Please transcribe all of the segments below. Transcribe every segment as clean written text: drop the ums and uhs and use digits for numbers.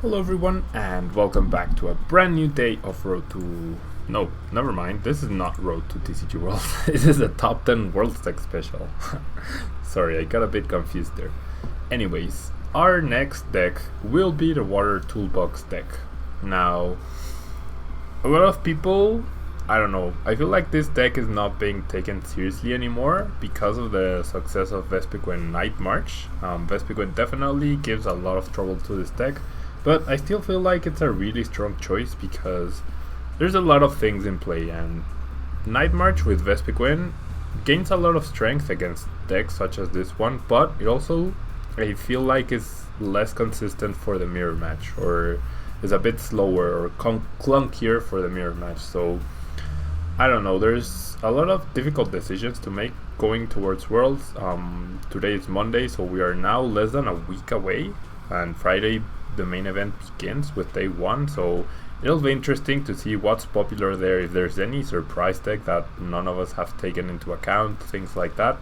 Hello everyone and welcome back to a brand new day of Road to... No, never mind, this is not Road to TCG World. This is a top 10 World Deck special. Sorry, I got a bit confused there. Anyways, our next deck will be the Water Toolbox deck. Now, a lot of people, I don't know, I feel like this deck is not being taken seriously anymore because of the success of Vespiquen Night March. Vespiquen definitely gives a lot of trouble to this deck. But I still feel like it's a really strong choice because there's a lot of things in play, and Night March with Vespiquen gains a lot of strength against decks such as this one, but it also, I feel like, is less consistent for the mirror match, or is a bit slower or clunkier for the mirror match. So I don't know, there's a lot of difficult decisions to make going towards Worlds. Today is Monday, so we are now less than a week away, and Friday the main event begins with day 1, so it'll be interesting to see what's popular there, if there's any surprise deck that none of us have taken into account, things like that.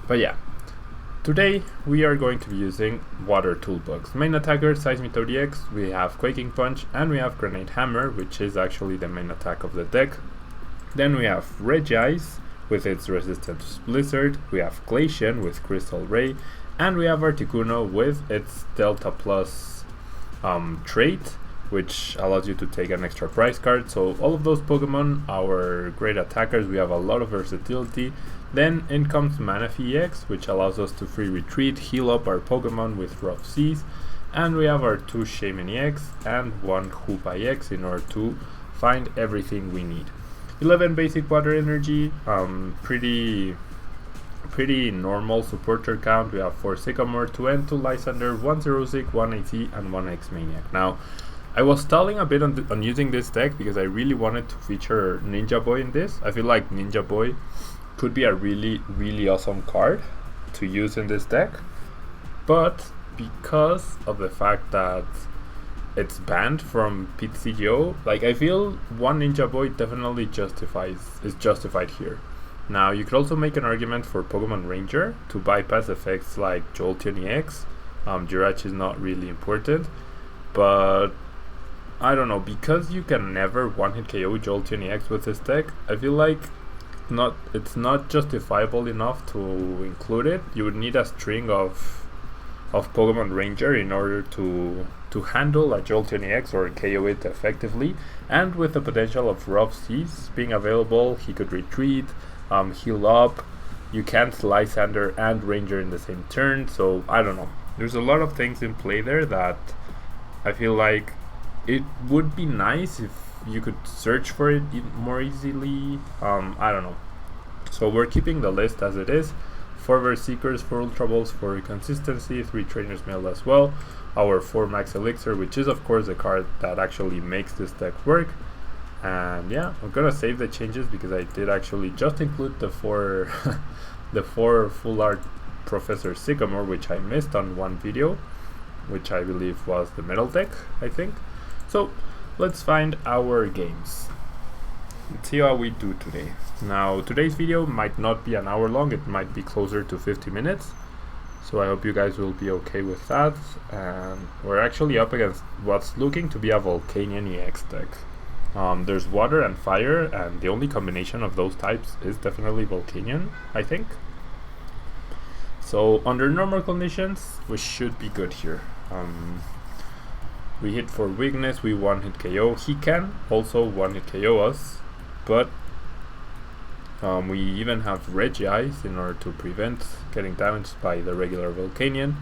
But yeah, today we are going to be using Water Toolbox. Main attacker Seismitoad EX, we have Quaking Punch, and we have Grenade Hammer, which is actually the main attack of the deck. Then we have Regice with its Resistance Blizzard, we have Glaceon with Crystal Ray, and we have Articuno with its Delta Plus trait, which allows you to take an extra prize card. So all of those Pokemon, our great attackers, we have a lot of versatility. Then in comes Manaphy EX, which allows us to free retreat, heal up our Pokemon with Rough Seas, and we have our 2 Shaman EX and 1 Hoopa EX in order to find everything we need. 11 basic water energy, pretty normal supporter count. We have 4 Sycamore, 2 End, 2 Lysander, 1 Xerosic, 1 AC, and 1 X-Maniac. Now, I was stalling a bit on using this deck because I really wanted to feature Ninja Boy in this. I feel like Ninja Boy could be a really awesome card to use in this deck, but because of the fact that it's banned from PTCGO, like, I feel one Ninja Boy definitely is justified here. Now, you could also make an argument for Pokemon Ranger to bypass effects like Jolteon EX. Jirachi is not really important, but I don't know, because you can never one-hit KO Jolteon EX with this deck, I feel like it's not justifiable enough to include it. You would need a string of Pokemon Ranger in order to handle a Jolteon EX or KO it effectively, and with the potential of Rough Seas being available, he could retreat, heal up. You can't Lysander and Ranger in the same turn, so I don't know. There's a lot of things in play there that I feel like it would be nice if you could search for it more easily. I don't know. So we're keeping the list as it is. 4 Verseekers, 4 Ultra Balls for consistency, 3 Trainer's Mail as well, our 4 Max Elixir, which is of course the card that actually makes this deck work. And yeah, I'm gonna save the changes because I did actually just include the 4 the 4 full art Professor Sycamore, which I missed on one video, which I believe was the metal deck, I think. So let's find our games. Let's see how we do today. Now, today's video might not be an hour long, it might be closer to 50 minutes. So I hope you guys will be okay with that. And we're actually up against what's looking to be a Volcanion-EX deck. There's water and fire, and the only combination of those types is definitely Volcanion, I think. So under normal conditions, we should be good here. We hit for weakness, we one-hit KO. He can also one-hit KO us, but we even have Regice in order to prevent getting damaged by the regular Volcanion,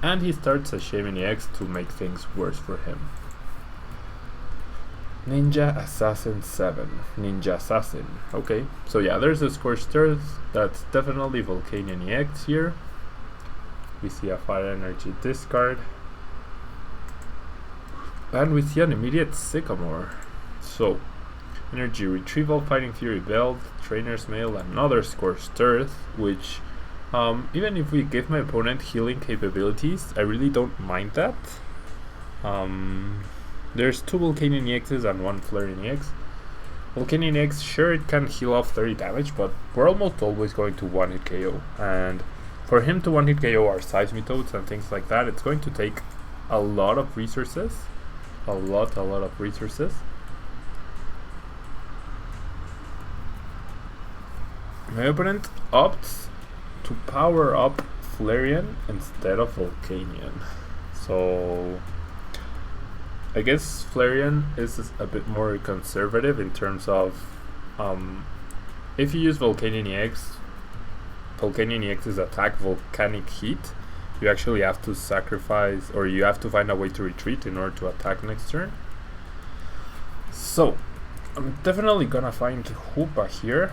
and he starts a Shaman EX to make things worse for him. Ninja Assassin 7. Ninja Assassin. Okay, so yeah, there's a Scorched Earth. That's definitely Volcanion EX here. We see a Fire Energy discard. And we see an immediate Sycamore. So, Energy Retrieval, Fighting Fury Belt, Trainer's Mail, another Scorched Earth, which, even if we give my opponent healing capabilities, I really don't mind that. There's 2 Volcanion EXs and 1 Flareon EX. Volcanion EX, sure, it can heal off 30 damage, but we're almost always going to one-hit KO. And for him to one-hit KO our Seismitoads and things like that, it's going to take a lot of resources. A lot of resources. My opponent opts to power up Flareon instead of Volcanion. So I guess Flareon is a bit more conservative in terms of if you use Volcanion EX, Volcanion EX's attack Volcanic Heat, you actually have to sacrifice, or you have to find a way to retreat in order to attack next turn. So I'm definitely gonna find Hoopa here.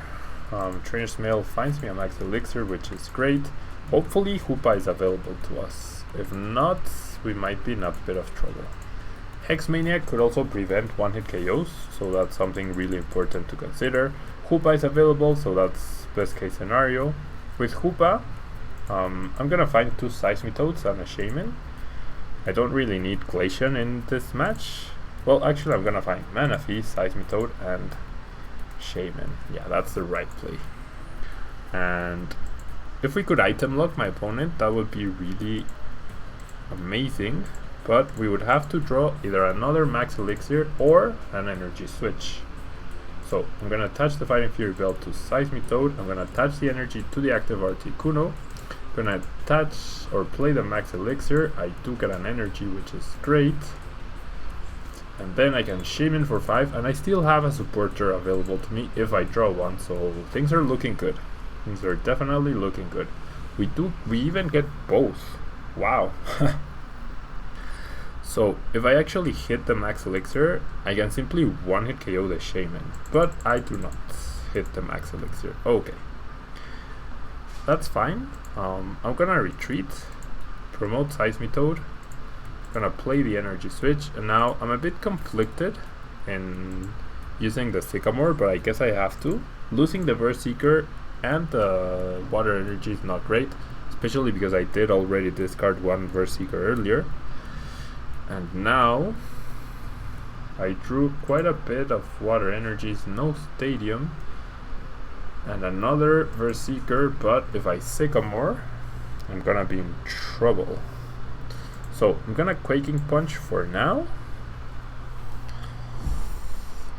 Trainer's Mail finds me a Max Elixir, which is great. Hopefully Hoopa is available to us. If not, we might be in a bit of trouble. Hex Maniac could also prevent one-hit KOs, so that's something really important to consider. Hoopa is available, so that's best case scenario. With Hoopa, I'm gonna find 2 Seismitoads and a Shaman. I don't really need Glaceon in this match. Well, actually I'm gonna find Manaphy, Seismitoad and Shaman. Yeah, that's the right play. And if we could item lock my opponent, that would be really amazing. But we would have to draw either another Max Elixir or an energy switch. So I'm going to attach the Fighting Fury Belt to Seismitoad. I'm going to attach the energy to the active Articuno. I'm going to attach or play the Max Elixir. I do get an energy, which is great. And then I can Shaman for 5, and I still have a supporter available to me if I draw one. So things are looking good. Things are definitely looking good. We even get both. Wow. So if I actually hit the Max Elixir, I can simply one-hit KO the Shaman, but I do not hit the Max Elixir. Okay, that's fine. I'm gonna retreat, promote Seismitoad, gonna play the energy switch, and now I'm a bit conflicted in using the Sycamore, but I guess I have to. Losing the Verseeker and the water energy is not great, especially because I did already discard one Verseeker earlier. And now I drew quite a bit of water energies, no Stadium, and another Verseeker, but if I Sycamore, I'm gonna be in trouble. So I'm gonna Quaking Punch for now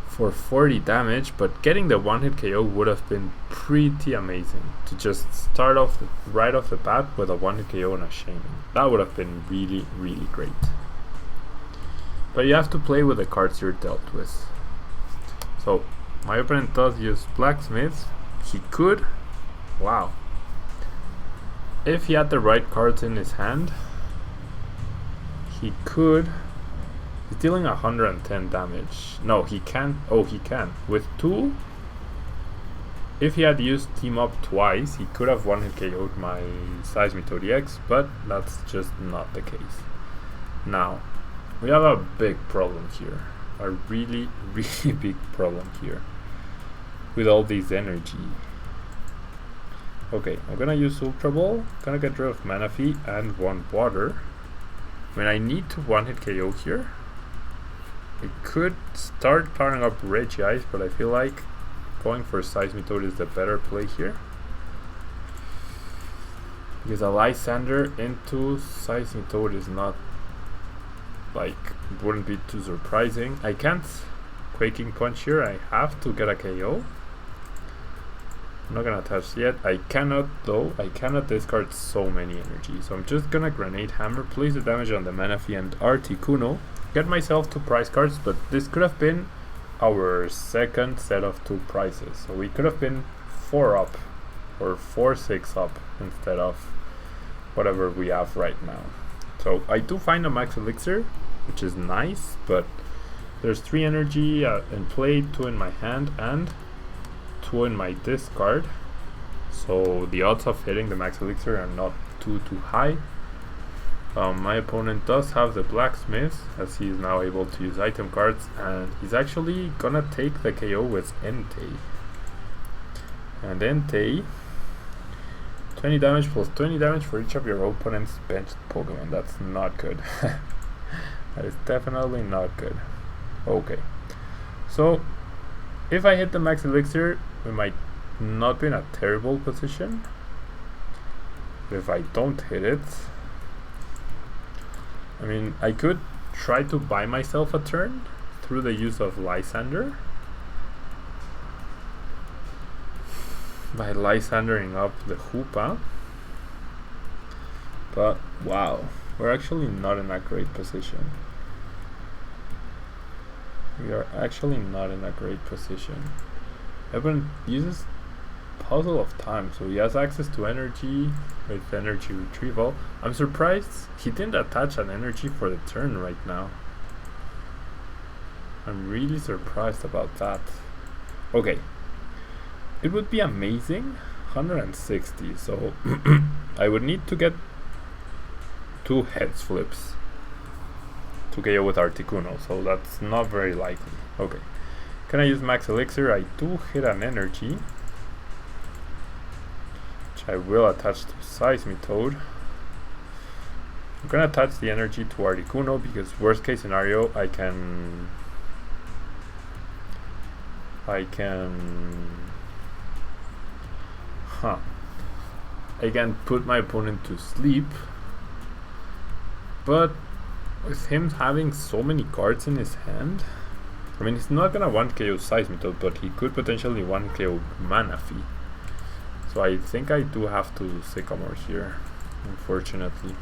for 40 damage, but getting the one-hit KO would have been pretty amazing. To just start off right off the bat with a one-hit KO and a Shaman. That would have been really, really great. But you have to play with the cards you're dealt with. So my opponent does use Blacksmith. He could, wow. If he had the right cards in his hand, he could. He's dealing 110 damage. No, he can't. Oh, he can. With 2, if he had used Team Up twice, he could have one-hit KO'd my Seismitoad EX, but that's just not the case. Now, we have a big problem here. A really, really big problem here. With all this energy. Okay, I'm gonna use Ultra Ball. Gonna get rid of Manaphy and 1 water. I mean, I need to one-hit KO here. I could start powering up Regice, but I feel like going for Seismitoad is the better play here. Because a Lysander into Seismitoad is not, like, wouldn't be too surprising. I can't Quaking Punch here, I have to get a KO. I'm not gonna attach yet. I cannot though, I cannot discard so many energy. So I'm just gonna Grenade Hammer, place the damage on the Manaphy and Articuno, get myself 2 prize cards, but this could have been our second set of 2 prizes. So we could have been 4 up, or 4-6 up, instead of whatever we have right now. So I do find a Max Elixir, which is nice, but there's 3 energy in play, 2 in my hand, and 2 in my discard. So the odds of hitting the Max Elixir are not too high. My opponent does have the Blacksmith, as he is now able to use item cards, and he's actually gonna take the KO with Entei. And Entei, 20 damage plus 20 damage for each of your opponent's benched Pokemon. That's not good. That is definitely not good. Okay, so if I hit the Max Elixir, we might not be in a terrible position. But if I don't hit it, I mean, I could try to buy myself a turn through the use of Lysander. By Lysandering up the Hoopa. But wow, we're actually not in a great position. We are actually not in a great position. Evan uses Puzzle of Time, so he has access to energy with energy retrieval. I'm surprised he didn't attach an energy for the turn right now. I'm really surprised about that. Okay. It would be amazing. 160, so I would need to get 2 heads flips to KO with Articuno, so that's not very likely. Okay. Can I use Max Elixir? I do hit an energy, which I will attach to Seismitoad. I'm gonna attach the energy to Articuno because worst case scenario I can put my opponent to sleep, but with him having so many cards in his hand, I mean, he's not gonna 1-KO Seismitoad, but he could potentially 1-KO Manaphy. So I think I do have to Sycamore here, unfortunately.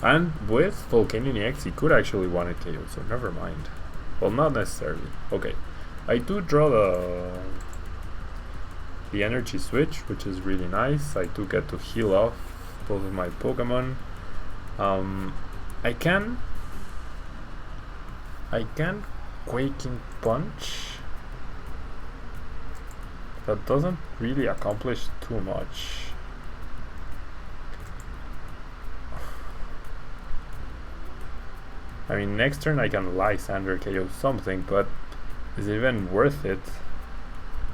And with Volcanion-EX, he could actually 1-KO, so never mind. Well, not necessarily. Okay, I do draw the energy switch, which is really nice. I do get to heal off both of my Pokemon. I can Quaking Punch. That doesn't really accomplish too much. I mean, next turn I can Lysander KO something, but is it even worth it?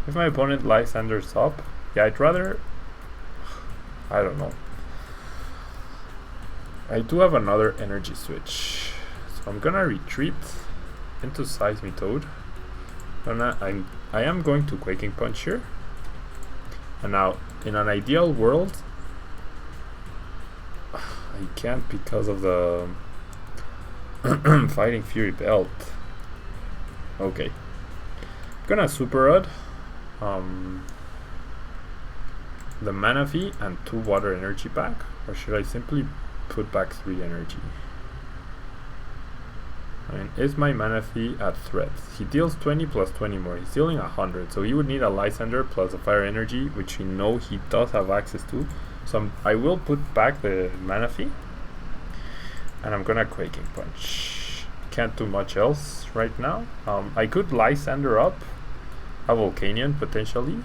If my opponent Lysanders up, yeah, I'd rather... I don't know. I do have another energy switch, so I'm gonna retreat into Seismitoad. I am going to Quaking Punch here. And now, in an ideal world, I can't because of the Fighting Fury Belt. Okay. I'm gonna Super Rod the Manaphy and 2 water energy back, or should I simply put back 3 energy? I mean, is my Manaphy at threat? He deals 20 plus 20 more. He's dealing 100, so he would need a Lysander plus a fire energy, which we know he does have access to. So I will put back the Manaphy, and I'm gonna Quaking Punch. Can't do much else right now. I could Lysander up a Volcanion potentially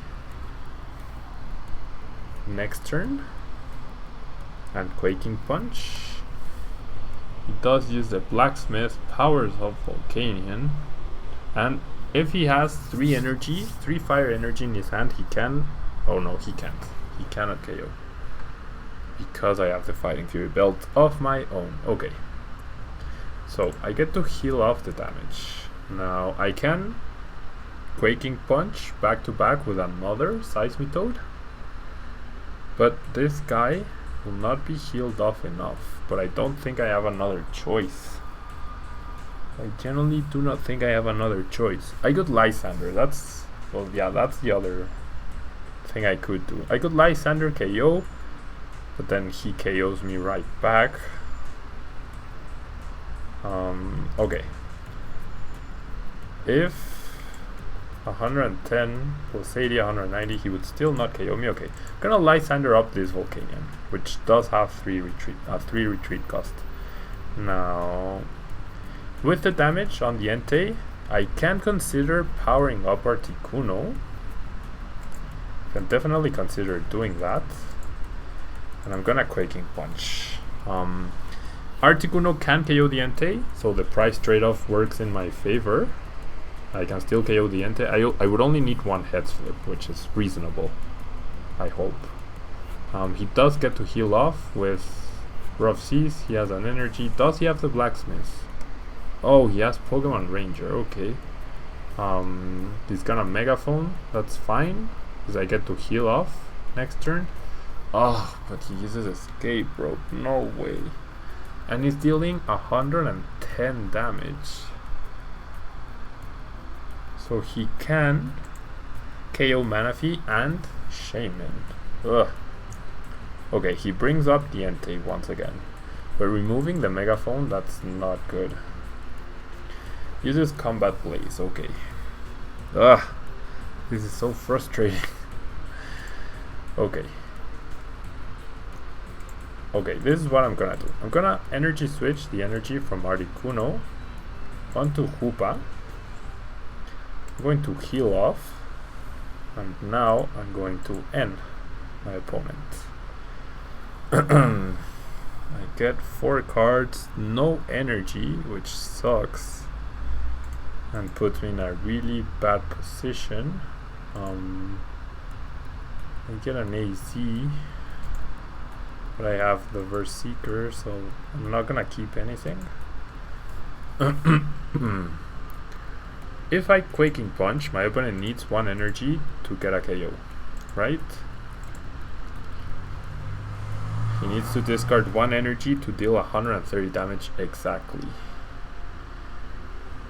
next turn and Quaking Punch. He does use the Blacksmith, powers of Volcanion, and if he has 3 energy, 3 fire energy in his hand, he can... oh no, he can't. He cannot KO. Because I have the Fighting Fury Belt of my own. Okay. So, I get to heal off the damage. Now, I can Quaking Punch back to back with another Seismitoad. But this guy will not be healed off enough. But I don't think I have another choice. I generally do not think I have another choice. I could Lysander. That's... well, yeah, that's the other thing I could do. I could Lysander KO, but then he KOs me right back. Okay. If 110 plus 80, 190, he would still not KO me. Okay, I'm gonna Lysander up this Volcanion, which does have 3 retreat cost. Now, with the damage on the Entei, I can consider powering up Articuno. Can definitely consider doing that. And I'm gonna Quaking Punch. Articuno can KO the Entei, so the price trade-off works in my favor. I can still KO the Entei. I would only need 1 heads flip, which is reasonable, I hope. He does get to heal off with Rough Seas. He has an energy. Does he have the Blacksmith? Oh, he has Pokemon Ranger. Okay. He's gonna Megaphone. That's fine, because I get to heal off next turn. Oh, but he uses Escape Rope. No way. and he's dealing 110 damage. So he can KO Manaphy and Shaman. Ugh. Okay, he brings up the Entei once again. We're removing the Megaphone, that's not good. Uses Combat Blaze, okay. Ugh. This is so frustrating. Okay. Okay, this is what I'm gonna do. I'm gonna energy switch the energy from Articuno onto Hoopa. I'm going to heal off. And now I'm going to end my opponent. I get 4 cards, no energy, which sucks. And puts me in a really bad position. I get an AZ. But I have the Verseeker, so I'm not gonna keep anything. If I Quaking Punch, my opponent needs 1 energy to get a KO, right? He needs to discard 1 energy to deal 130 damage exactly.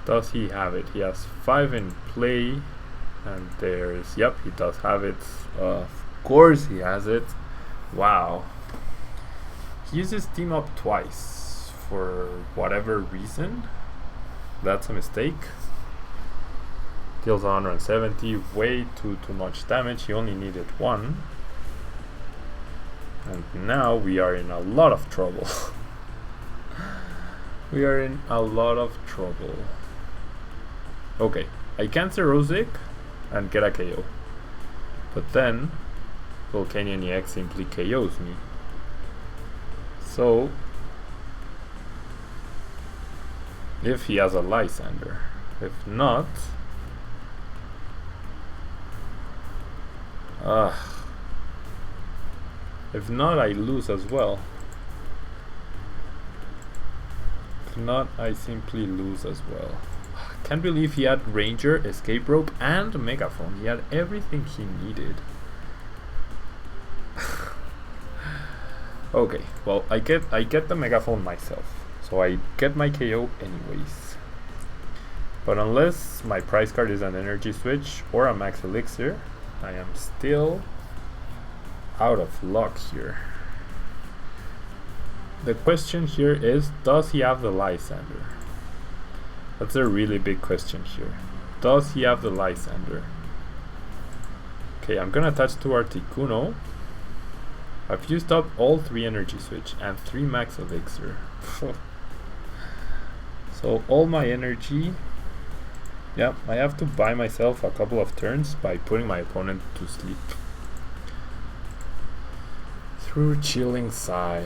Does he have it? He has 5 in play, and there's, yep, he does have it. Of course he has it. Wow. He uses Team Up twice for whatever reason. That's a mistake. Deals 170, way too much damage. He only needed 1. And now we are in a lot of trouble. We are in a lot of trouble. Okay, I cancel Rosic and get a KO. But then Volcanion-EX simply KOs me. So if he has a Lysander. If not, if not, I lose as well. If not, I simply lose as well. Can't believe he had Ranger, Escape Rope, and Megaphone. He had everything he needed. Okay, well, I get the Megaphone myself, so I get my KO anyways. But unless my prize card is an Energy Switch or a Max Elixir, I am still out of luck here. The question here is, does he have the Lysander? That's a really big question here. Does he have the Lysander? Okay, I'm gonna attach to Articuno. I've used up all 3 Energy Switch and 3 Max Elixir. So all my energy, yeah, I have to buy myself a couple of turns by putting my opponent to sleep. Through Chilling Sigh.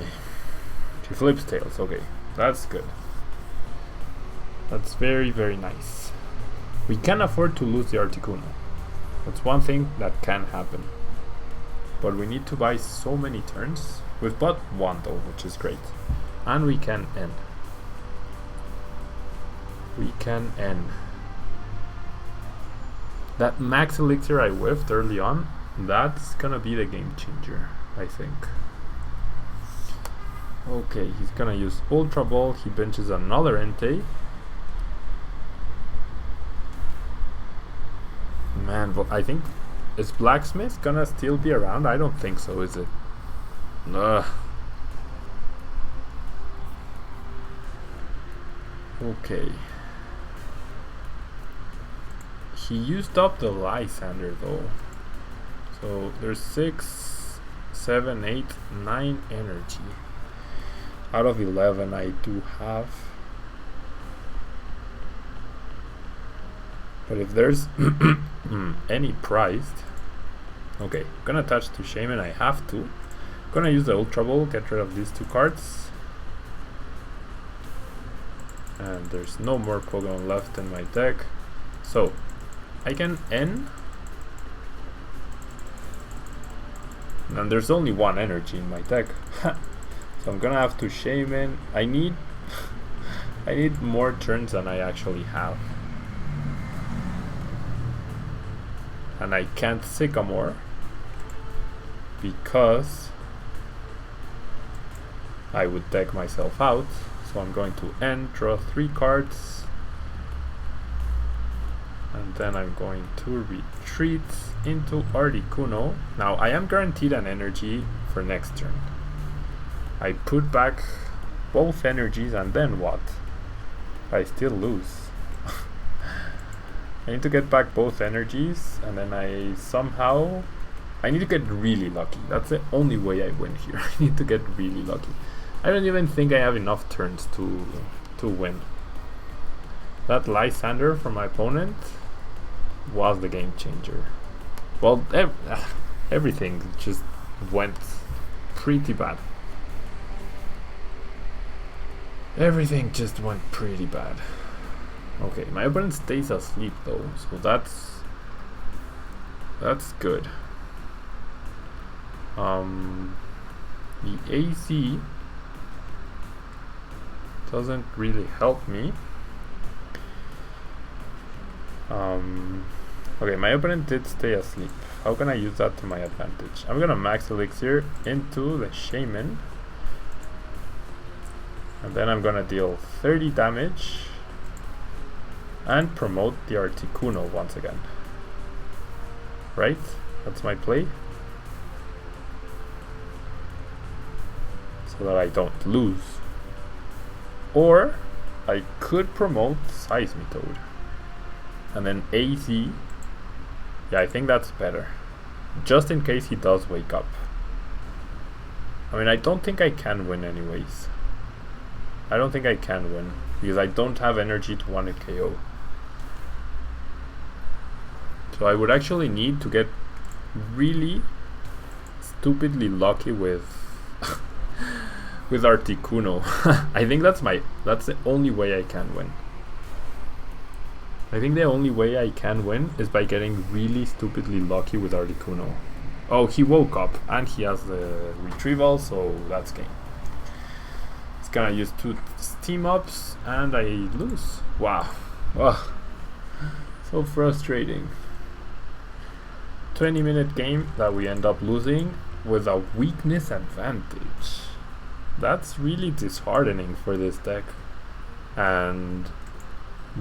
She flips tails, okay, that's good. That's very, very nice. We can afford to lose the Articuno. That's one thing that can happen. But we need to buy so many turns. We've bought 1 though, which is great. And we can end. We can end. That Max Elixir I whiffed early on, that's gonna be the game changer, I think. Okay, he's gonna use Ultra Ball. He benches another Entei. Man, but I think, is Blacksmith gonna still be around? I don't think so, is it? Ugh. Okay. He used up the Lysander though. So there's 6, 7, 8, 9 energy. Out of 11 I do have. But if there's any prized, okay, I'm gonna attach to Shaman, I have to. I'm gonna use the Ultra Ball, get rid of these 2 cards. And there's no more Pokemon left in my deck. So, I can end. And there's only 1 energy in my deck. So I'm gonna have to Shaman. I need I need more turns than I actually have. And I can't Sycamore because I would deck myself out. So I'm going to end, draw 3 cards, and then I'm going to retreat into Articuno. Now I am guaranteed an energy for next turn. I put back both energies, and then what? I still lose. I need to get back both energies, and then I need to get really lucky. That's the only way I win here. I need to get really lucky. I don't even think I have enough turns to win. That Lysander from my opponent was the game changer. Well, everything just went pretty bad. Everything just went pretty bad. Okay, my opponent stays asleep though, so that's good. The AC doesn't really help me. Okay, my opponent did stay asleep. How can I use that to my advantage? I'm gonna Max Elixir into the Shaman, and then I'm gonna deal 30 damage and promote the Articuno once again. Right? That's my play. So that I don't lose. Or I could promote Seismitoad. And then AC. Yeah, I think that's better. Just in case he does wake up. I mean, I don't think I can win anyways. I don't think I can win, because I don't have energy to want to KO. So I would actually need to get really stupidly lucky with with Articuno. I think that's the only way I can win. I think the only way I can win is by getting really stupidly lucky with Articuno. Oh, he woke up and he has the retrieval, so that's game. It's gonna use 2 steam ups and I lose. Wow. Oh, so frustrating. 20-minute game that we end up losing with a weakness advantage. That's really disheartening for this deck. And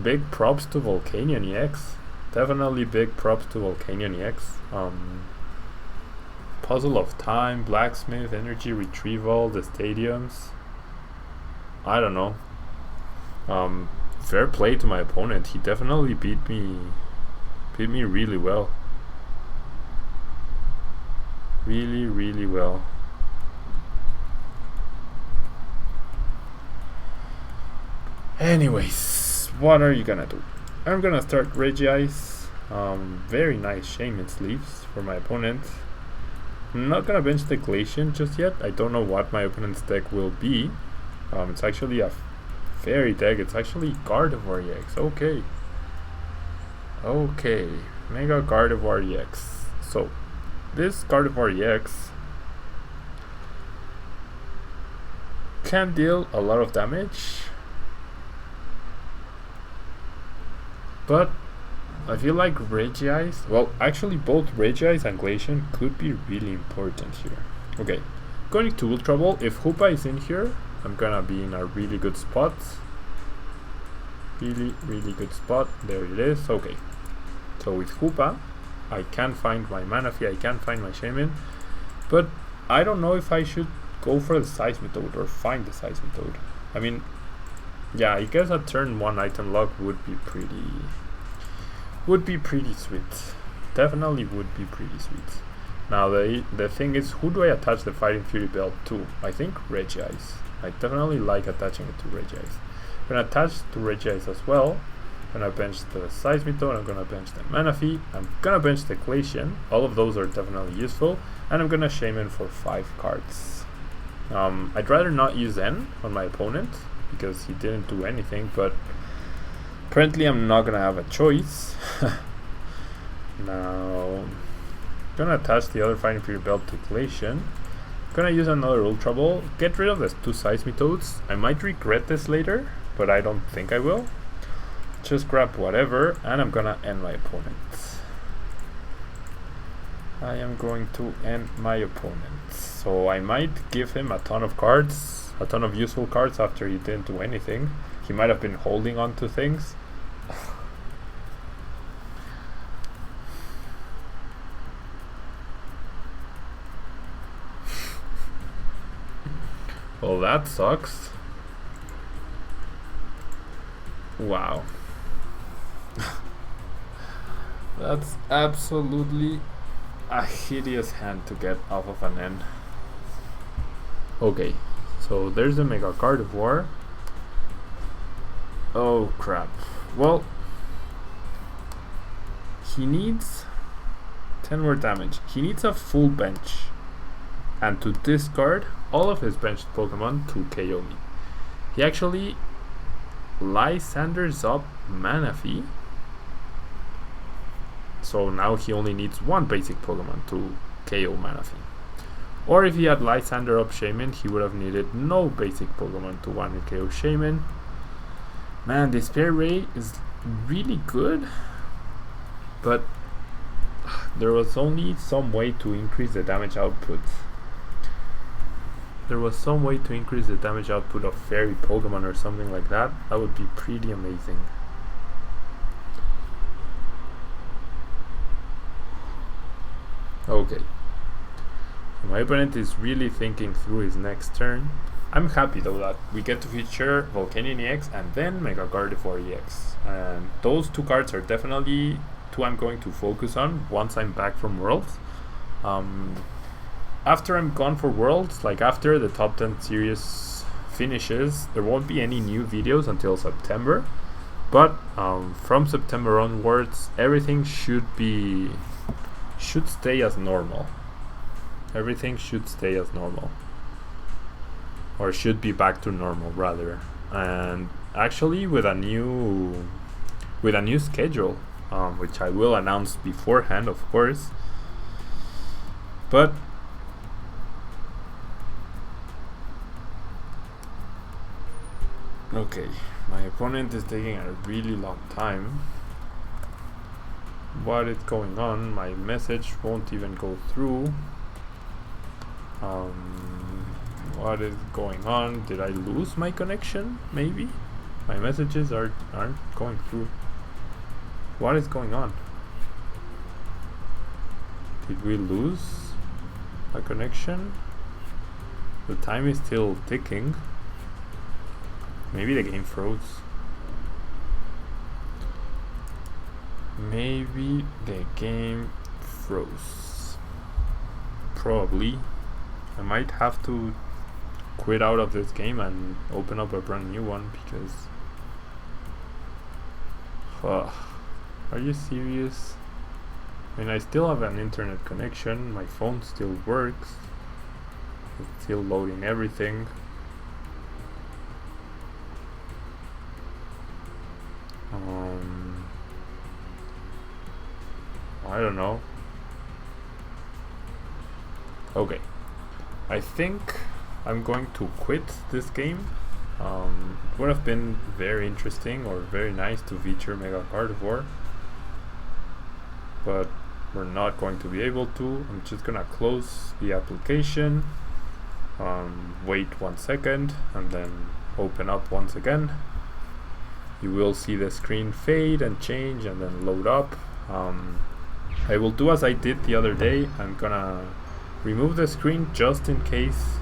big props to Volcanion-EX. Definitely big props to Volcanion-EX. Puzzle of Time, Blacksmith, Energy Retrieval, the stadiums. I don't know. Fair play to my opponent. He definitely beat me really well. Really well. Anyways, what are you gonna do? I'm gonna start Regice. Very nice Shaman sleeves for my opponent. I'm not gonna bench the Glaceon just yet. I don't know what my opponent's deck will be. It's actually a fairy deck. It's actually Gardevoir EX. Okay. Mega Gardevoir EX. So, this Gardevoir EX can deal a lot of damage, but I feel like Regice, well, actually both Regice and Glaceon could be really important here. Okay, going to Ultra Ball. If Hoopa is in here, I'm gonna be in a really good spot. Really good spot. There it is. Okay, so with Hoopa, I can find my Manaphy, I can find my Shaman, but I don't know if I should go for the Seismitoad or find the Seismitoad. I mean, yeah, I guess a turn 1 item lock would be pretty sweet. Definitely would be pretty sweet. Now the thing is, who do I attach the Fighting Fury belt to? I think Regice. I definitely like attaching it to Regice. I'm gonna attach to Regice as well. I'm gonna bench the Seismitoad, I'm gonna bench the Manaphy, I'm gonna bench the Glaceon. All of those are definitely useful, and I'm gonna Shaman for 5 cards. I'd rather not use N on my opponent because he didn't do anything, but apparently I'm not gonna have a choice. Now I'm gonna attach the other Fighting Fury belt to Glaceon. Gonna use another Ultra Ball, get rid of the 2 Seismitoads. I might regret this later, but I don't think I will. Just grab whatever, and I'm gonna end my opponent. I am going to end my opponent. So I might give him a ton of cards, a ton of useful cards after he didn't do anything. He might have been holding on to things. Well, that sucks. Wow. That's absolutely a hideous hand to get off of an N. Okay, so there's the Mega Gardevoir. Oh crap. Well, he needs 10 more damage. He needs a full bench and to discard all of his benched Pokemon to KO me. He actually Lysanders up Manaphy. So now he only needs one basic Pokemon to KO Manaphy. Or if he had Lysander up Shaman, he would have needed no basic Pokemon to one KO Shaman. Man, this pair Ray is really good, but there was only some way to increase the damage output. There was some way to increase the damage output of Fairy Pokemon or something like that. That would be pretty amazing. Okay. So my opponent is really thinking through his next turn. I'm happy though that we get to feature Volcanion EX and then Mega Gardevoir EX. And those two cards are definitely two I'm going to focus on once I'm back from Worlds. After I'm gone for Worlds, like after the top 10 series finishes, there won't be any new videos until September. But from September onwards, everything should stay as normal. Everything should stay as normal. Or should be back to normal rather. And actually with a new schedule, which I will announce beforehand, of course. But okay, my opponent is taking a really long time. What is going on? My message won't even go through. What is going on? Did I lose my connection? Maybe? My messages aren't going through. What is going on? Did we lose a connection? The time is still ticking. Maybe the game froze. Maybe the game froze. Probably. I might have to quit out of this game and open up a brand new one because are you serious? I mean, I still have an internet connection, my phone still works, it's still loading everything. I don't know. Okay, I think I'm going to quit this game. It would have been very interesting or very nice to feature Mega Gardevoir, but we're not going to be able to. I'm just gonna close the application, wait 1 second, and then open up once again. You will see the screen fade and change and then load up. I will do as I did the other day. I'm gonna remove the screen just in case,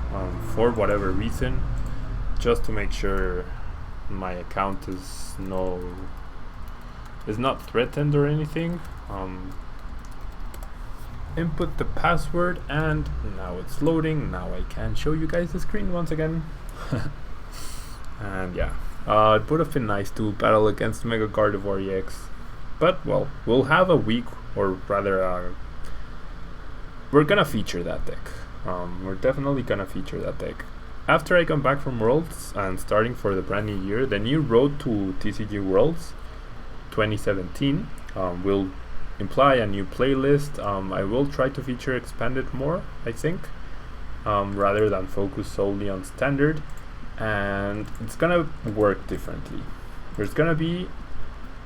for whatever reason, just to make sure my account is not threatened or anything. Input the password and now it's loading. Now I can show you guys the screen once again. And yeah, it would have been nice to battle against Mega Gardevoir EX, but well, we'll have a week, or rather we're gonna feature that deck. We're definitely gonna feature that deck. After I come back from Worlds and starting for the brand new year, the new Road to TCG Worlds 2017 will imply a new playlist. I will try to feature Expanded more, I think, rather than focus solely on Standard, and it's gonna work differently. There's gonna be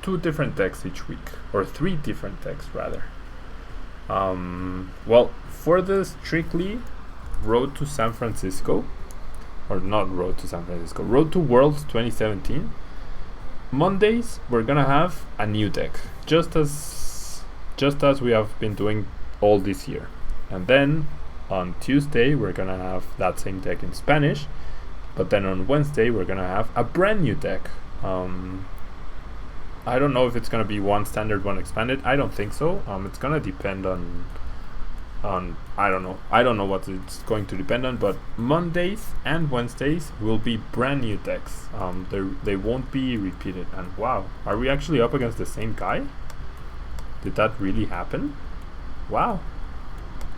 2 different decks each week, or 3 different decks rather. Well, for the strictly Road to San Francisco, or not Road to San Francisco, Road to Worlds 2017. Mondays we're gonna have a new deck, just as we have been doing all this year, and then on Tuesday we're gonna have that same deck in Spanish, but then on Wednesday we're gonna have a brand new deck. I don't know if it's gonna be one standard, one expanded. I don't think so. It's gonna depend on I don't know what it's going to depend on, but Mondays and Wednesdays will be brand new decks. They won't be repeated. And wow, are we actually up against the same guy? Did that really happen? Wow,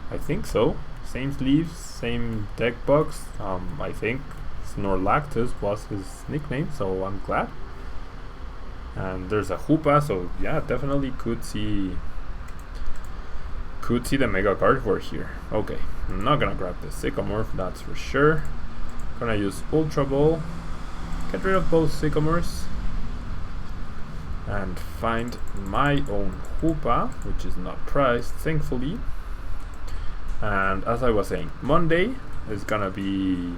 I think so. Same sleeves, same deck box. I think Snorlaxus was his nickname, so I'm glad. And there's a Hoopa, so yeah, definitely could see the Mega Gardevoir here. Okay, I'm not gonna grab the Sycamorph, that's for sure. Gonna use Ultra Ball, get rid of both Sycamores, and find my own Hoopa, which is not priced, thankfully. And as I was saying, Monday is gonna be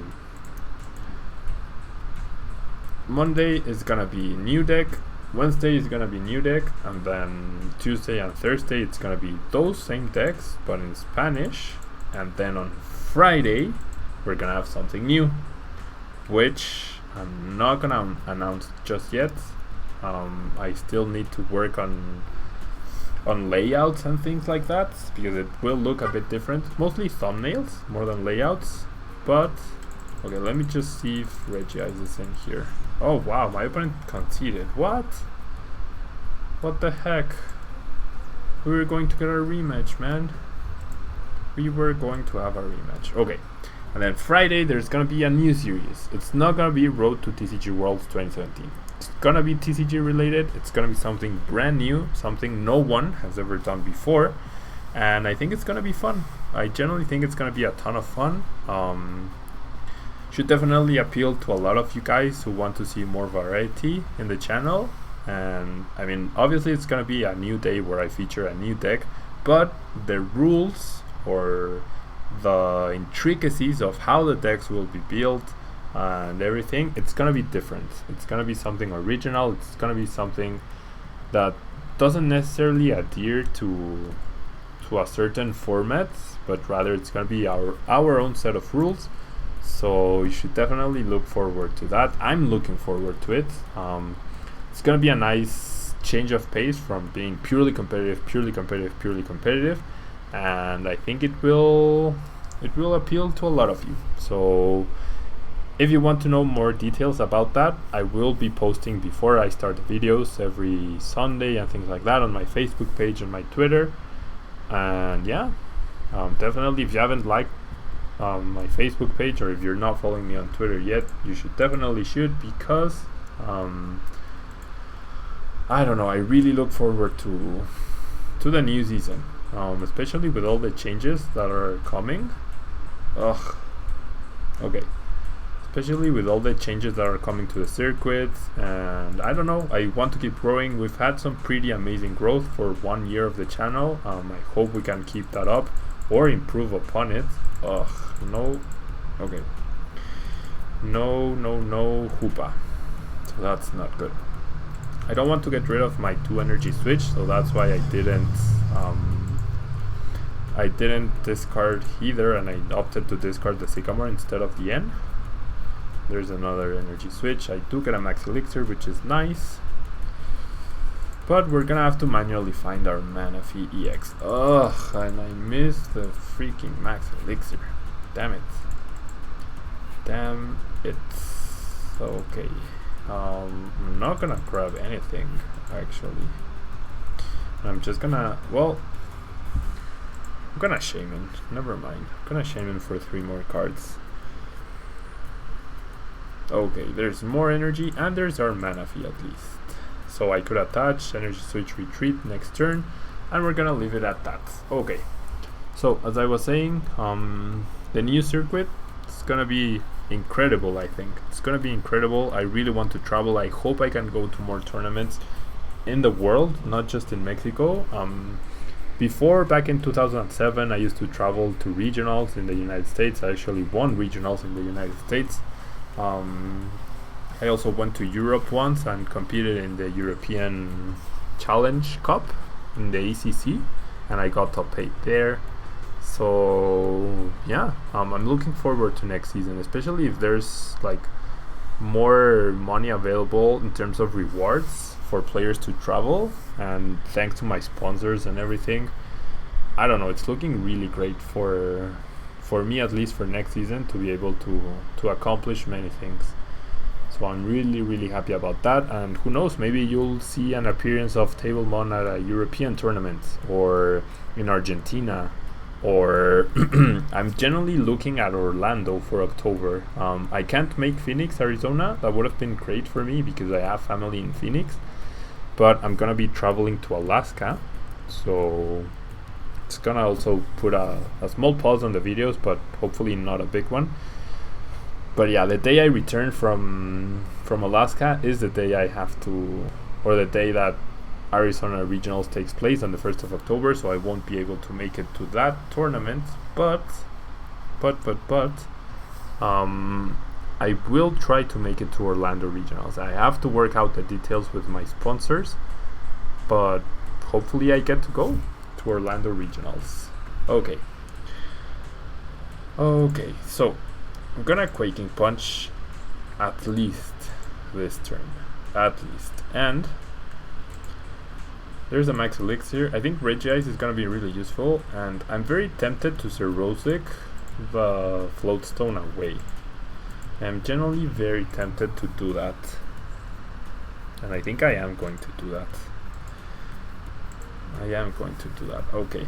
new deck, Wednesday is gonna be new deck, and then Tuesday and Thursday it's gonna be those same decks but in Spanish, and then on Friday we're gonna have something new, which I'm not gonna announce just yet. I still need to work on layouts and things like that, because it will look a bit different, mostly thumbnails more than layouts. But okay, let me just see if Regice is in here. Oh wow, my opponent conceded. What the heck? We were going to get a rematch, man. We were going to have a rematch. Okay, and then Friday there's gonna be a new series. It's not gonna be Road to TCG Worlds 2017. It's gonna be TCG related. It's gonna be something brand new, something no one has ever done before, and I think it's gonna be fun. I generally think it's gonna be a ton of fun. Should definitely appeal to a lot of you guys who want to see more variety in the channel. And I mean, obviously it's gonna be a new day where I feature a new deck, but the rules or the intricacies of how the decks will be built and everything, it's gonna be different. It's gonna be something original. It's gonna be something that doesn't necessarily adhere to a certain format, but rather it's gonna be our own set of rules. So you should definitely look forward to that. I'm looking forward to it. It's gonna be a nice change of pace from being purely competitive, and I think it will appeal to a lot of you. So if you want to know more details about that, I will be posting before I start the videos every Sunday and things like that on my Facebook page and my Twitter. And yeah, definitely, if you haven't liked my Facebook page, or if you're not following me on Twitter yet, you should, because I don't know, I really look forward to the new season, especially with all the changes that are coming. Especially with all the changes that are coming to the circuit, and I don't know, I want to keep growing. We've had some pretty amazing growth for 1 year of the channel. I hope we can keep that up or improve upon it. No. Okay. No Hoopa. So that's not good. I don't want to get rid of my 2 energy switch, so that's why I didn't discard either, and I opted to discard the Sycamore instead of the N. There's another energy switch. I do get a Max Elixir, which is nice, but we're gonna have to manually find our Manaphy EX. And I missed the freaking Max Elixir. Damn it. Okay. I'm not gonna grab anything, actually. I'm just gonna, I'm gonna Shaman. Never mind. I'm gonna Shaman for 3 more cards. Okay, there's more energy, and there's our Manaphy at least. So I could attach, energy switch, retreat next turn, and we're gonna leave it at that. Okay, so as I was saying, the new circuit is gonna be incredible. I think it's gonna be incredible. I really want to travel. I hope I can go to more tournaments in the world, not just in Mexico. Before, back in 2007, I used to travel to regionals in the United States. I actually won regionals in the United States, I also went to Europe once and competed in the European Challenge Cup in the ACC, and I got top 8 there. So yeah, I'm looking forward to next season, especially if there's like more money available in terms of rewards for players to travel, and thanks to my sponsors and everything, I don't know, it's looking really great for me, at least for next season, to be able to accomplish many things. So I'm really happy about that, and who knows, maybe you'll see an appearance of Tablemon at a European tournament or in Argentina, or I'm generally looking at Orlando for October. I can't make Phoenix, Arizona. That would have been great for me because I have family in Phoenix, but I'm gonna be traveling to Alaska, so it's gonna also put a small pause on the videos, but hopefully not a big one. But yeah, the day I return from Alaska is the day I have to, or the day that Arizona Regionals takes place on the 1st of October, so I won't be able to make it to that tournament, but I will try to make it to Orlando Regionals. I have to work out the details with my sponsors, but hopefully I get to go to Orlando Regionals. Okay, so I'm gonna Quaking Punch at least this turn, and there's a Max Elixir. I think Regice is gonna be really useful, and I'm very tempted to Cerosic the Floatstone away. I'm generally very tempted to do that, and I think I am going to do that. Okay,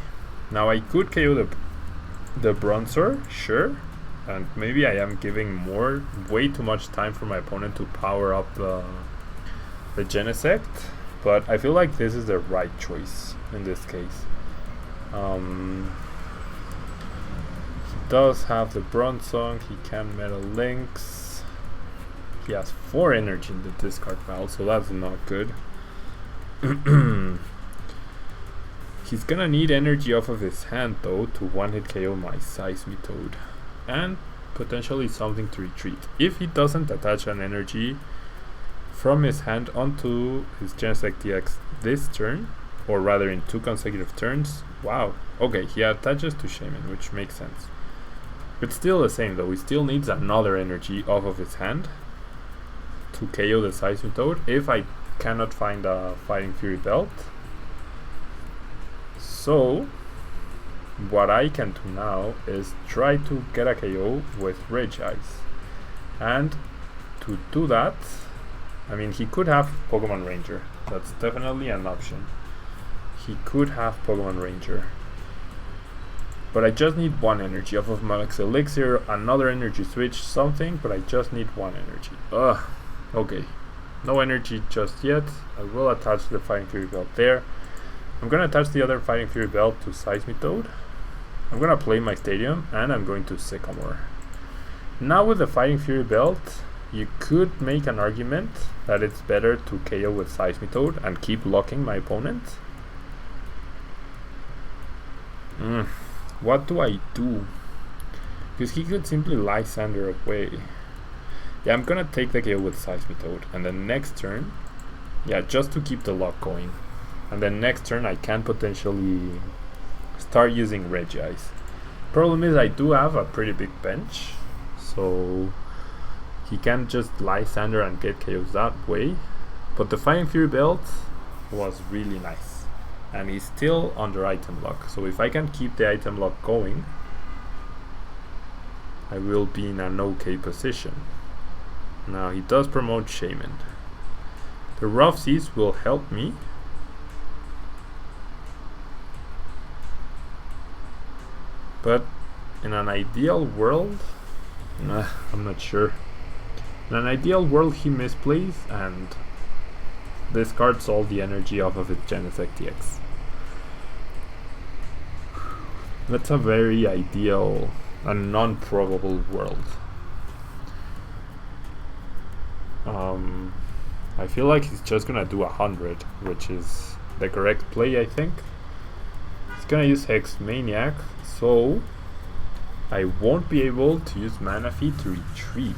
now I could KO the Bronzor, sure, and maybe I am giving way too much time for my opponent to power up the Genesect, but I feel like this is the right choice in this case. He does have the Bronzong, he can Metal Lynx, he has 4 energy in the discard pile, so that's not good. He's gonna need energy off of his hand though to one-hit KO my Seismitoad, and potentially something to retreat. If he doesn't attach an energy from his hand onto his Genesect EX this turn, or rather in 2 consecutive turns, wow, okay, he attaches to Shaman, which makes sense. It's still the same though, he still needs another energy off of his hand to KO the Seismitoad if I cannot find a Fighting Fury Belt. So what I can do now is try to get a KO with Regice, and to do that, I mean, he could have Pokemon Ranger, that's definitely an option. He could have Pokemon Ranger, but I just need 1 energy off of Max Elixir, another energy switch, something, but I just need 1 energy. Okay, no energy just yet. I will attach the Fighting Fury Belt there. I'm gonna attach the other Fighting Fury Belt to Seismitoad. I'm gonna play my Stadium, and I'm going to Sycamore. Now with the Fighting Fury Belt, you could make an argument that it's better to KO with Seismitoad and keep locking my opponent. What do I do? Because he could simply Lysander away. Yeah, I'm gonna take the KO with Seismitoad, and then next turn, yeah, just to keep the lock going. And then next turn I can potentially start using Regice. Problem is I do have a pretty big bench, so he can just Lysander and get KOs that way. But the Fighting Fury Belt was really nice, and he's still under item lock, so if I can keep the item lock going, I will be in an okay position. Now he does promote Shaman. The Rough Seas will help me. But in an ideal world, I'm not sure. In an ideal world, he misplays and discards all the energy off of his Genesect EX. That's a very ideal and non-probable world. I feel like he's just gonna do 100, which is the correct play, I think. He's gonna use Hex Maniac, so I won't be able to use Manaphy to retreat.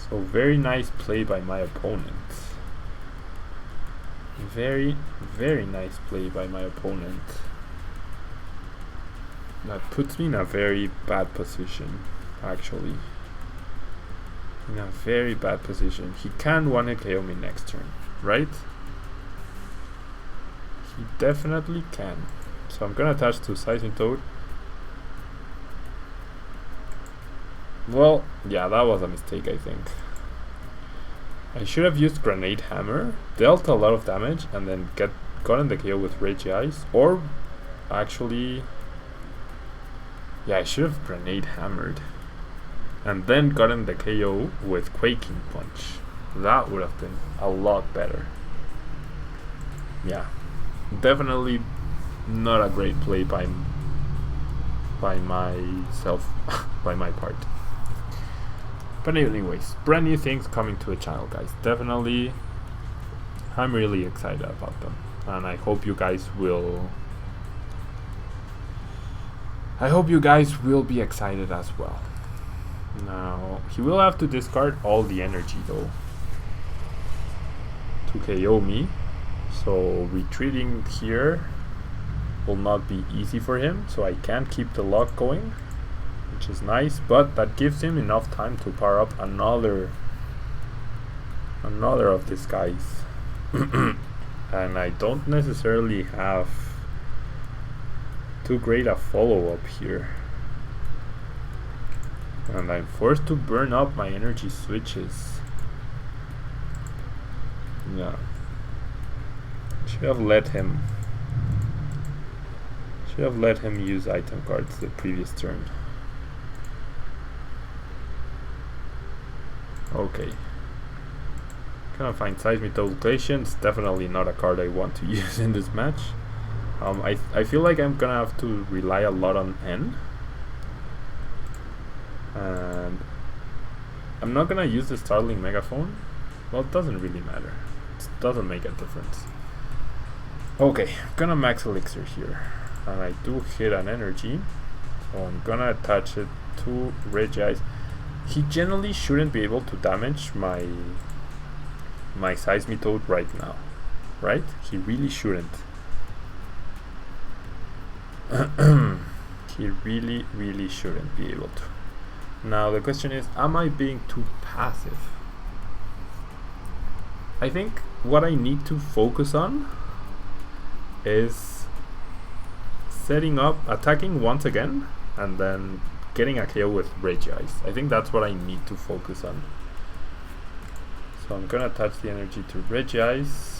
So very nice play by my opponent. Very, very nice play by my opponent. That puts me in a very bad position, actually. In a very bad position. He can one-hit KO me next turn, right? He definitely can. So I'm gonna attach to Seismitoad. Well, yeah, that was a mistake, I think. I should have used Grenade Hammer, dealt a lot of damage, and then gotten the KO with Regice. Or, actually, yeah, I should have Grenade Hammered. And then gotten the KO with Quaking Punch. That would have been a lot better. Yeah, definitely not a great play by myself, by my part. But anyways, brand new things coming to a channel, guys. Definitely, I'm really excited about them, and I hope you guys will. I hope you guys will be excited as well. Now he will have to discard all the energy though to KO me, so retreating here will not be easy for him. So I can't keep the lock going, which is nice, but that gives him enough time to power up another of these guys. And I don't necessarily have too great a follow-up here, and I'm forced to burn up my energy switches. Yeah, should have let him use item cards the previous turn. Okay. Gonna find Seismitoad Glaceon. It's definitely not a card I want to use in this match. I feel like I'm gonna have to rely a lot on N. And I'm not gonna use the Starling Megaphone. Well, it doesn't really matter. It doesn't make a difference. Okay, I'm gonna Max Elixir here. And I do hit an energy. So I'm gonna attach it to Regice. He generally shouldn't be able to damage my Seismitoad right now, right? He really shouldn't. He really shouldn't be able to. Now the question is, am I being too passive? I think what I need to focus on is setting up, attacking once again, and then getting a KO with Regice. I think that's what I need to focus on. So I'm gonna attach the energy to Regice.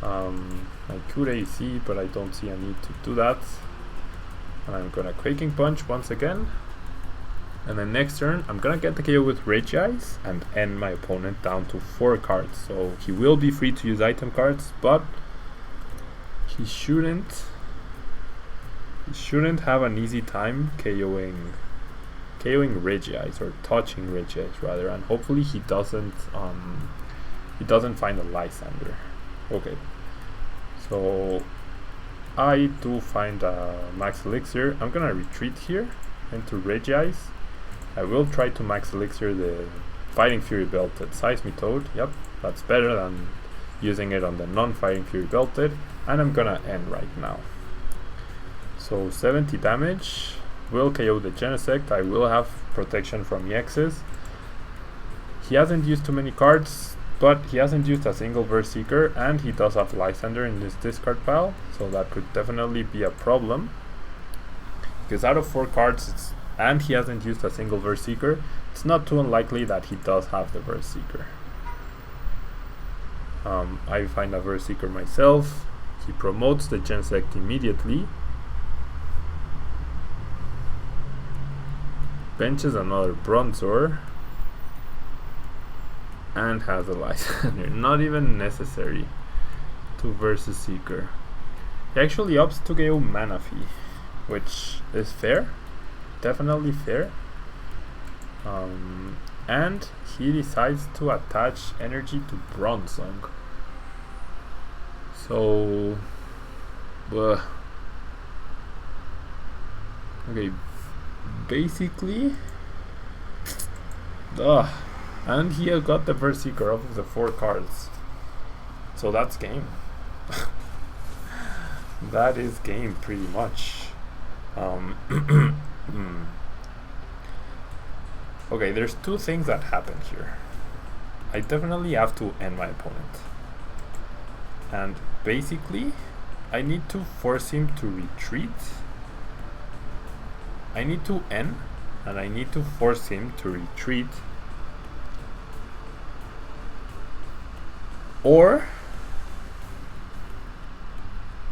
I could AC, but I don't see a need to do that. And I'm gonna Quaking Punch once again. And then next turn, I'm gonna get the KO with Regice and end my opponent down to 4 cards. So he will be free to use item cards, but he shouldn't have an easy time KOing Regice, or touching Regice rather, and hopefully he doesn't find a Lysander. Okay, so I do find a Max Elixir. I'm gonna retreat here into Regice. I will try to Max Elixir the Fighting Fury belted Seismitoad. Yep, that's better than using it on the non-Fighting Fury belted, and I'm gonna end right now. So 70 damage will KO the Genesect. I will have protection from EXs. He hasn't used too many cards, but he hasn't used a single Verse Seeker, and he does have Lysander in his discard pile, so that could definitely be a problem. Because out of 4 cards, and he hasn't used a single Verse Seeker, it's not too unlikely that he does have the Verse Seeker. I find a Verse Seeker myself. He promotes the Genesect immediately. Benches another Bronzor. And has a Lysander. Not even necessary to Versus Seeker. He actually opts to go Manaphy, which is fair. Definitely fair. And he decides to attach energy to Bronzong. So okay, basically Ugh. And he got the Berserker off of the 4 cards. So that's game. That is game pretty much. Okay, there's 2 things that happen here. I definitely have to end my opponent. And basically, I need to force him to retreat. I need to end, and I need to force him to retreat. Or...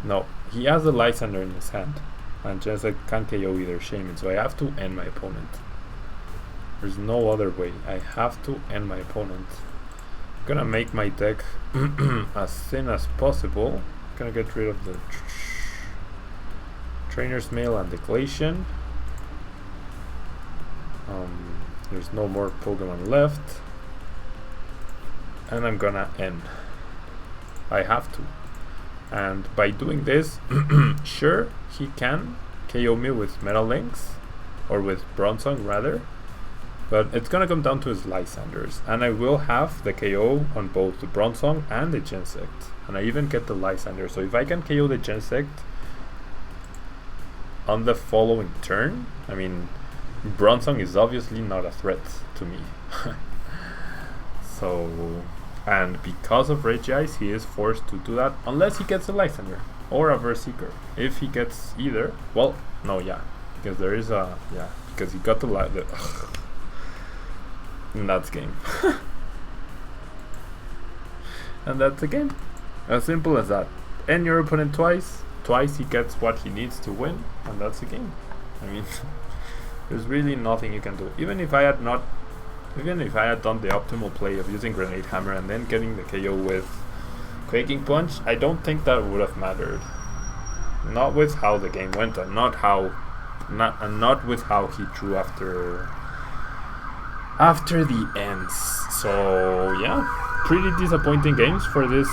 no, he has a Lysander in his hand. And just like can't KO either Shaman, so I have to end my opponent. There's no other way. I have to end my opponent. I'm gonna make my deck as thin as possible. I'm gonna get rid of the Trainer's Mail and the Glaceon. There's no more Pokemon left. And I'm gonna end. I have to. And by doing this, sure, he can KO me with Metal Links, or with Bronzong rather, but it's gonna come down to his Lysanders, and I will have the KO on both the Bronzong and the Genesect, and I even get the Lysander. So if I can KO the Genesect on the following turn, I mean, Bronzong is obviously not a threat to me. So... and because of Regice, he is forced to do that unless he gets a Lysander or a Berserker. If he gets either, well, no, yeah, because there is a, yeah, because he got the and that's game. And that's the game. As simple as that. End your opponent twice. Twice he gets what he needs to win, and that's the game. I mean, there's really nothing you can do. Even if I had done the optimal play of using Grenade Hammer and then getting the KO with Quaking Punch, I don't think that would have mattered. Not with how the game went, and not with how he drew after the ends. So yeah, pretty disappointing games for this.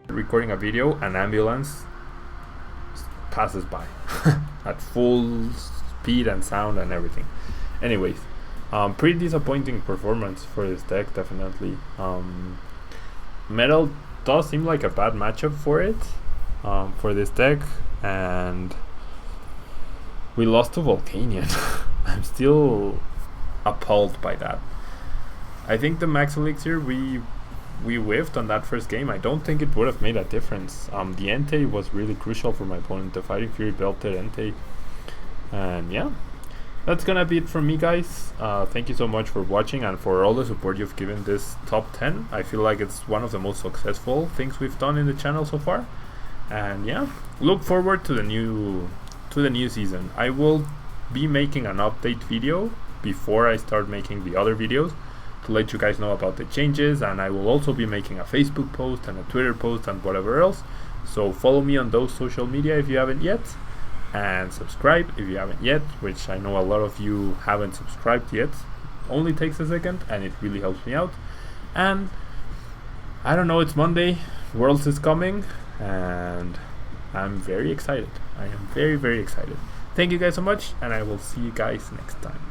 Recording a video, an ambulance passes by at full speed and sound and everything. Anyways, pretty disappointing performance for this deck, definitely. Metal does seem like a bad matchup for it, for this deck, and we lost to Volcanion. I'm still appalled by that. I think the Max Elixir we whiffed on that first game. I don't think it would have made a difference. The Entei was really crucial for my opponent. The Fighting Fury belted Entei. And yeah, that's gonna be it from me, guys. Thank you so much for watching and for all the support you've given this top 10. I feel like it's one of the most successful things we've done in the channel so far. And yeah, look forward to the new season. I will be making an update video before I start making the other videos, to let you guys know about the changes, and I will also be making a Facebook post and a Twitter post and whatever else. So follow me on those social media if you haven't yet, and subscribe if you haven't yet, which I know a lot of you haven't subscribed yet. Only takes a second and it really helps me out. And I don't know, it's Monday, Worlds is coming, and I'm very excited. I am very, very excited. Thank you guys so much, and I will see you guys next time.